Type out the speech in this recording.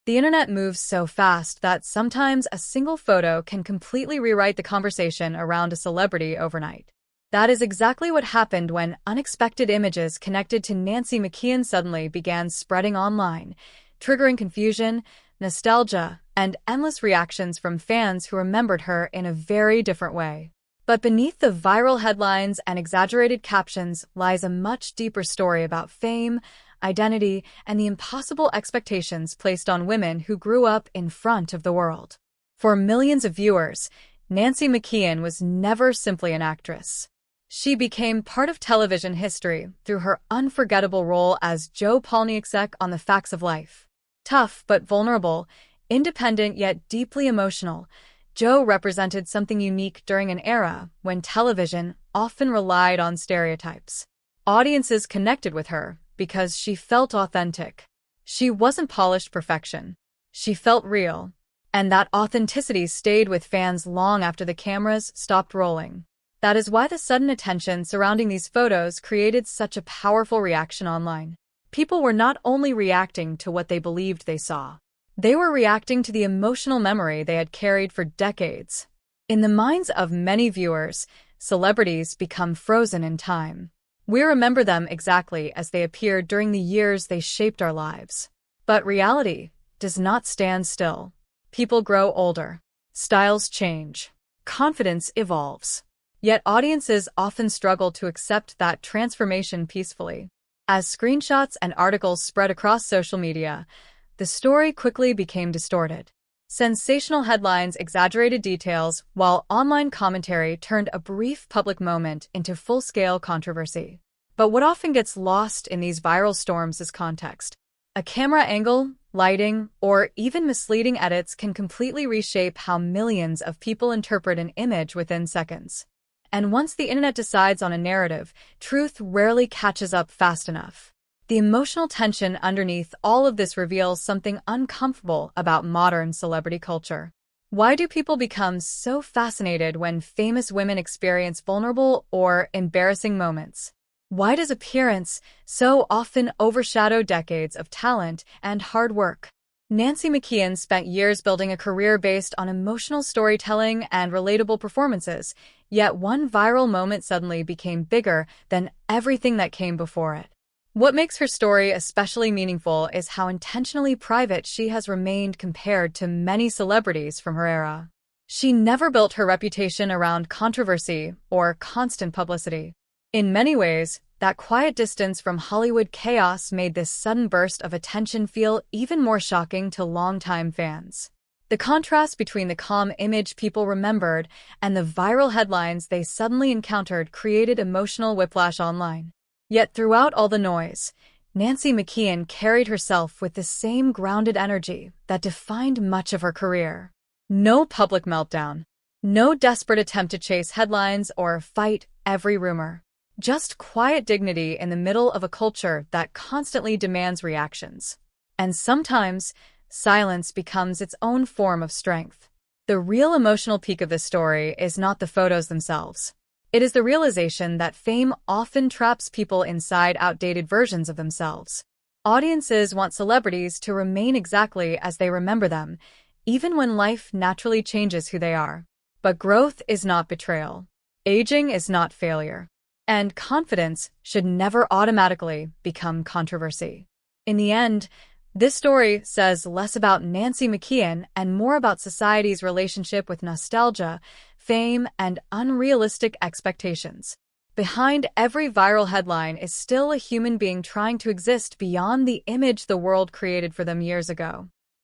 The internet moves so fast that sometimes a single photo can completely rewrite the conversation around a celebrity overnight. That is exactly what happened when unexpected images connected to Nancy McKeon suddenly began spreading online, triggering confusion, nostalgia, and endless reactions from fans who remembered her in a very different way. But beneath the viral headlines and exaggerated captions lies a much deeper story about fame, identity, and the impossible expectations placed on women who grew up in front of the world. For millions of viewers, Nancy McKeon was never simply an actress. She became part of television history through her unforgettable role as Jo Polniaczek on The Facts of Life. Tough but vulnerable, independent yet deeply emotional, Jo represented something unique during an era when television often relied on stereotypes. Audiences connected with her because she felt authentic. She wasn't polished perfection. She felt real. And that authenticity stayed with fans long after the cameras stopped rolling. That is why the sudden attention surrounding these photos created such a powerful reaction online. People were not only reacting to what they believed they saw. They were reacting to the emotional memory they had carried for decades. In the minds of many viewers, celebrities become frozen in time. We remember them exactly as they appeared during the years they shaped our lives. But reality does not stand still. People grow older. Styles change. Confidence evolves. Yet audiences often struggle to accept that transformation peacefully. As screenshots and articles spread across social media, the story quickly became distorted. Sensational headlines exaggerated details, while online commentary turned a brief public moment into full-scale controversy. But what often gets lost in these viral storms is context. A camera angle, lighting, or even misleading edits can completely reshape how millions of people interpret an image within seconds. And once the internet decides on a narrative, truth rarely catches up fast enough. The emotional tension underneath all of this reveals something uncomfortable about modern celebrity culture. Why do people become so fascinated when famous women experience vulnerable or embarrassing moments? Why does appearance so often overshadow decades of talent and hard work? Nancy McKeon spent years building a career based on emotional storytelling and relatable performances, yet one viral moment suddenly became bigger than everything that came before it. What makes her story especially meaningful is how intentionally private she has remained compared to many celebrities from her era. She never built her reputation around controversy or constant publicity. In many ways, that quiet distance from Hollywood chaos made this sudden burst of attention feel even more shocking to longtime fans. The contrast between the calm image people remembered and the viral headlines they suddenly encountered created emotional whiplash online. Yet throughout all the noise, Nancy McKeon carried herself with the same grounded energy that defined much of her career. No public meltdown. No desperate attempt to chase headlines or fight every rumor. Just quiet dignity in the middle of a culture that constantly demands reactions. And sometimes, silence becomes its own form of strength. The real emotional peak of this story is not the photos themselves. It is the realization that fame often traps people inside outdated versions of themselves. Audiences want celebrities to remain exactly as they remember them, even when life naturally changes who they are. But growth is not betrayal. Aging is not failure. And confidence should never automatically become controversy. In the end, this story says less about Nancy McKeon and more about society's relationship with nostalgia, fame, and unrealistic expectations. Behind every viral headline is still a human being trying to exist beyond the image the world created for them years ago.